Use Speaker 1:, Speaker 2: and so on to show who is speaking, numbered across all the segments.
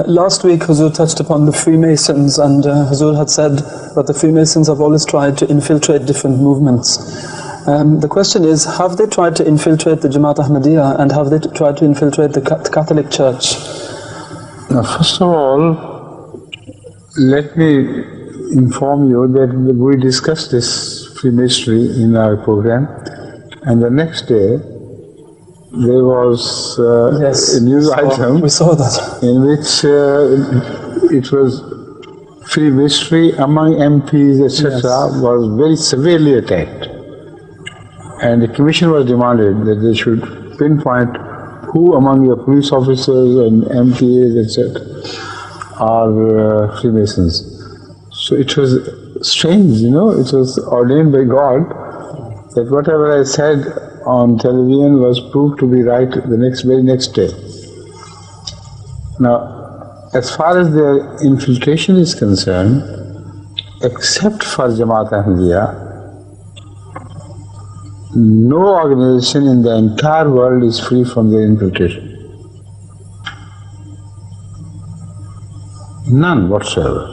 Speaker 1: Last week, Huzur touched upon the Freemasons, and Huzur had said that the Freemasons have always tried to infiltrate different movements. The question is, have they tried to infiltrate the Jamaat Ahmadiyya, and have they tried to infiltrate the Catholic Church?
Speaker 2: Now, first of all, let me inform you that we discussed this Freemasonry in our program, and the next day there was a news item
Speaker 1: we saw that,
Speaker 2: in which it was Freemasonry among MPs, etc., was very severely attacked. And the commission was demanded that they should pinpoint who among your police officers and MPs, etc., are Freemasons. So it was strange, it was ordained by God that whatever I said on television was proved to be right the very next day. Now, as far as their infiltration is concerned, except for Jamaat Ahmadiyya, no organization in the entire world is free from their infiltration. None whatsoever.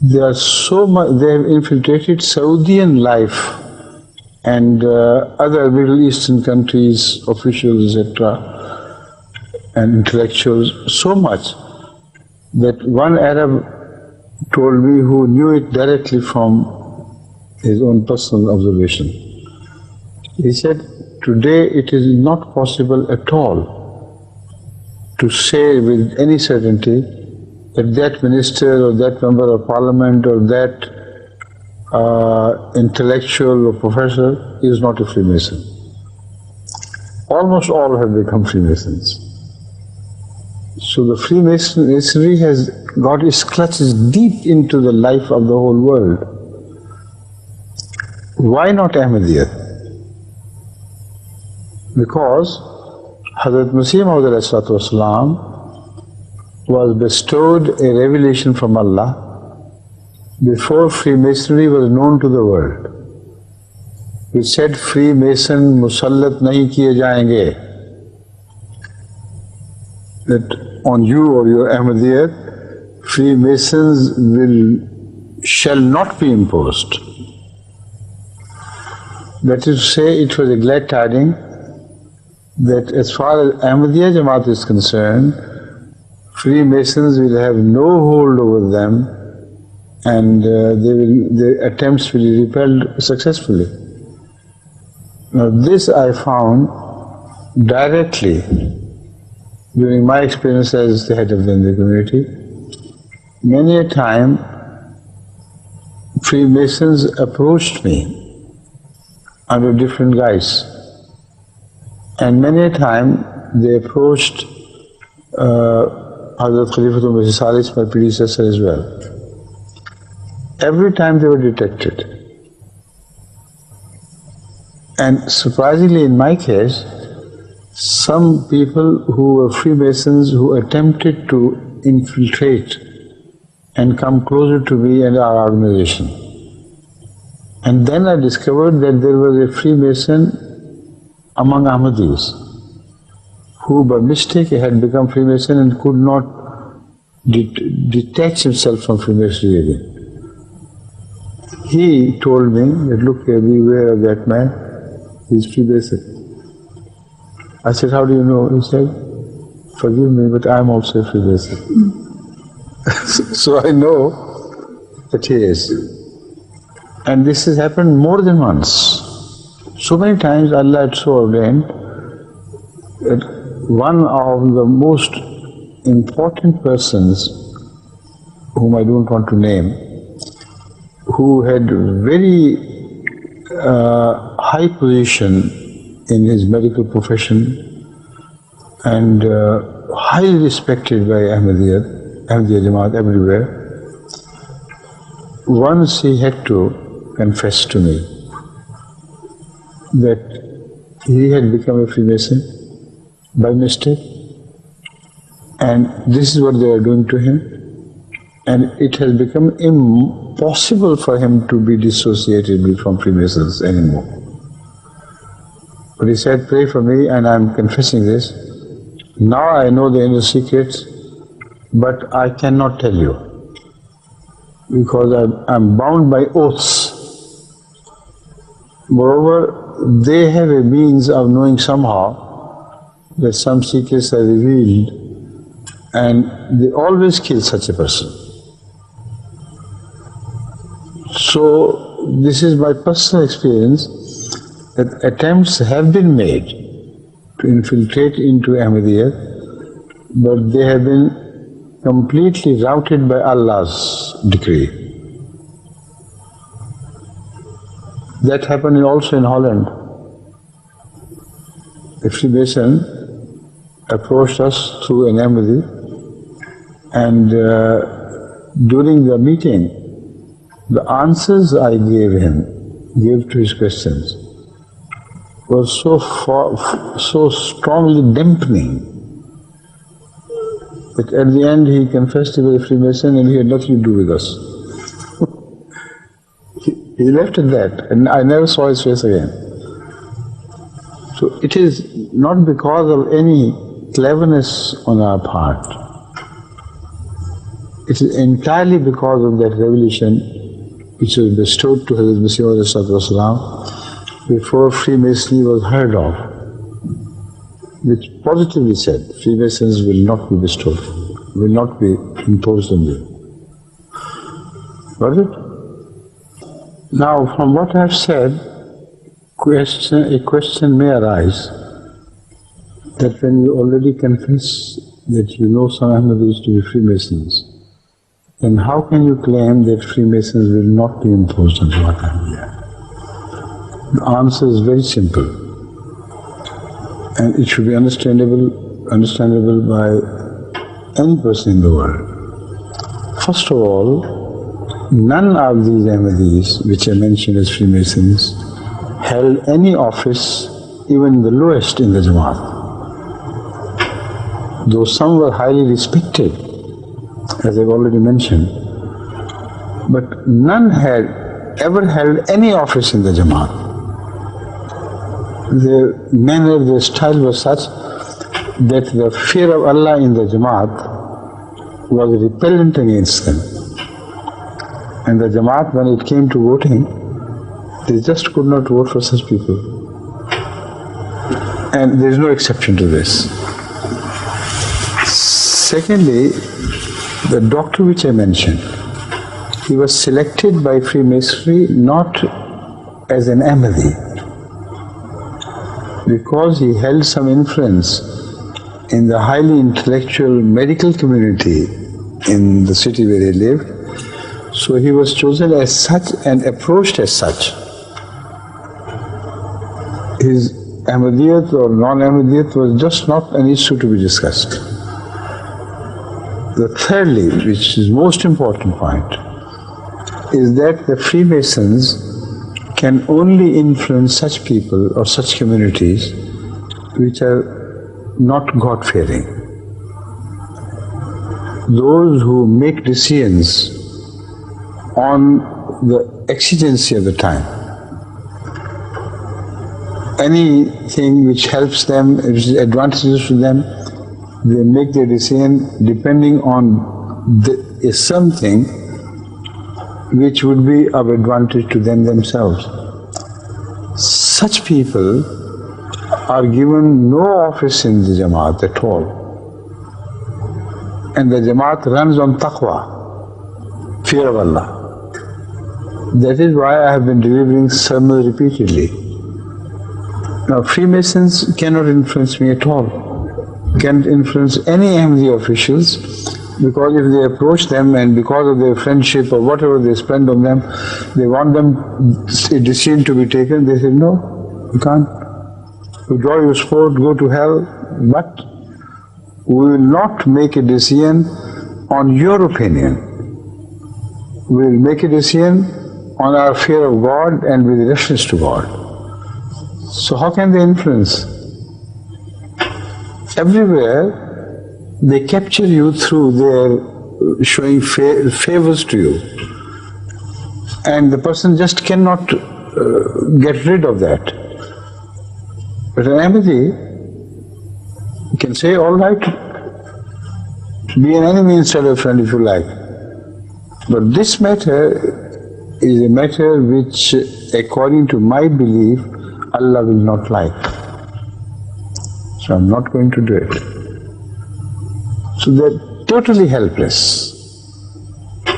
Speaker 2: They are so much, they have infiltrated Saudian life and other Middle Eastern countries, officials, etc., and intellectuals, so much that one Arab told me, who knew it directly from his own personal observation. He said, today it is not possible at all to say with any certainty that that minister or that member of parliament or that intellectual or professor is not a Freemason. Almost all have become Freemasons. So the Freemasonry has got its clutches deep into the life of the whole world. Why not Ahmadiyya? Because Hazrat Masih Maud was bestowed a revelation from Allah before Freemasonry was known to the world. He said, Freemason musallat nahi kiye jayenge. That on you or your Ahmadiyya, Freemasons shall not be imposed. That is to say, it was a glad tiding that as far as Ahmadiyya Jamaat is concerned, Freemasons will have no hold over them, and their attempts will be repelled successfully. Now this I found directly during my experience as the head of the Indian community. Many a time Freemasons approached me under different guise, and many a time they approached Hazrat Khalifa, my predecessor as well. Every time they were detected. And surprisingly in my case, some people who were Freemasons who attempted to infiltrate and come closer to me and our organization. And then I discovered that there was a Freemason among Ahmadiyyas who by mistake had become Freemason and could not detach himself from Freemasonry again. He told me that, look here, beware of that man, he's Freemason. I said, how do you know? He said, forgive me, but I'm also a Freemason. So I know that he is. And this has happened more than once. So many times Allah had so ordained that one of the most important persons, whom I don't want to name, who had very high position in his medical profession and highly respected by Ahmadiyya Jamaat everywhere, once he had to confess to me that he had become a Freemason by mistake, and this is what they are doing to him, and it has become impossible for him to be dissociated from Freemasons anymore. But he said, pray for me, and I'm confessing this. Now I know the inner secrets, but I cannot tell you because I'm bound by oaths. Moreover, they have a means of knowing somehow that some secrets are revealed, and they always kill such a person. So this is my personal experience that attempts have been made to infiltrate into Ahmadiyya, but they have been completely routed by Allah's decree. That happened also in Holland. A Freemason approached us through an Ahmadi, and during the meeting, the answers I gave to his questions, was so strongly dampening that at the end he confessed he was a Freemason and he had nothing to do with us. He left at that, and I never saw his face again. So it is not because of any cleverness on our part. It is entirely because of that revelation which was bestowed to Hadith Muslim before Freemasonry was heard of, which positively said Freemasons will not be bestowed, will not be imposed on you. Got it? Now, from what I have said, a question may arise that when you already confess that you know some Ahmadis to be Freemasons, then how can you claim that Freemasons will not be imposed on Ahmadiyya? The answer is very simple, and it should be understandable by any person in the world. First of all, none of these Ahmadis, which are mentioned as Freemasons, held any office, even the lowest in the Jamaat. Though some were highly respected, as I've already mentioned, but none had ever held any office in the Jamaat. Their manner, their style was such that the fear of Allah in the Jamaat was repellent against them. And the Jamaat, when it came to voting, they just could not vote for such people. And there is no exception to this. Secondly, the doctor which I mentioned, he was selected by Freemasonry not as an Ahmadi, because he held some influence in the highly intellectual medical community in the city where he lived. So he was chosen as such and approached as such. His Ahmadiyyat or non-Ahmadiyyat was just not an issue to be discussed. The thirdly, which is most important point, is that the Freemasons can only influence such people or such communities which are not God-fearing. Those who make decisions on the exigency of the time, anything which helps them, which is advantageous to them, they make their decision depending on something which would be of advantage to them themselves. Such people are given no office in the Jamaat at all. And the Jamaat runs on taqwa, fear of Allah. That is why I have been delivering sermons repeatedly. Now, Freemasons cannot influence me at all, can't influence any Ahmadiyya officials, because if they approach them and because of their friendship or whatever they spend on them, they want them a decision to be taken, they say, no, you can't. Withdraw your support, go to hell, but we will not make a decision on your opinion. We will make a decision on our fear of God and with reference to God. So how can they influence? Everywhere they capture you through their showing favors to you, and the person just cannot get rid of that. But an Ahmadi can say, all right, be an enemy instead of friend if you like. But this matter is a matter which, according to my belief, Allah will not like. So I'm not going to do it. So they're totally helpless.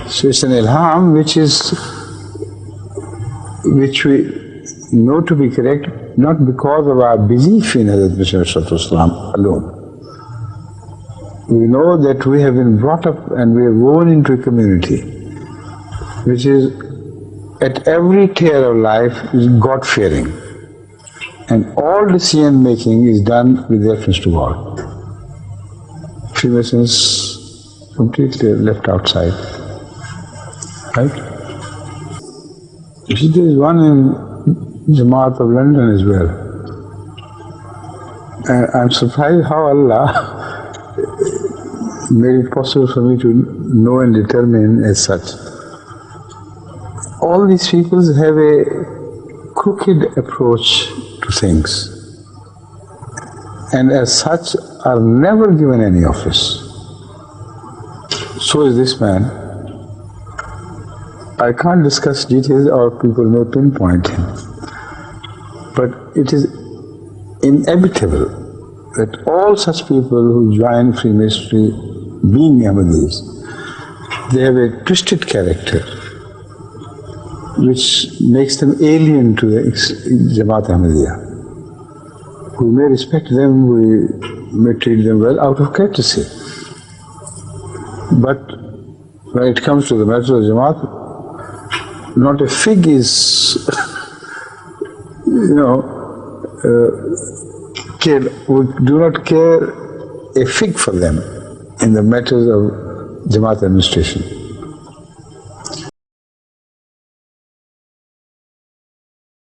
Speaker 2: So it's an ilham which we know to be correct, not because of our belief in Hazrat Islam alone. We know that we have been brought up and we are born into a community which is at every tier of life is God-fearing. And all decision making is done with reference to God. Freemasons completely left outside. Right? You see, there is one in Jamaat of London as well. And I'm surprised how Allah made it possible for me to know and determine as such. All these people have a crooked approach to things, and as such are never given any office. So is this man. I can't discuss details or people may pinpoint him, but it is inevitable that all such people who join Freemasonry, being Ahmadiyyas, they have a twisted character which makes them alien to the Jamaat Ahmadiyya. We may respect them, we may treat them well out of courtesy. But when it comes to the matter of Jamaat, not a fig is, we do not care a fig for them in the matters of Jamaat administration.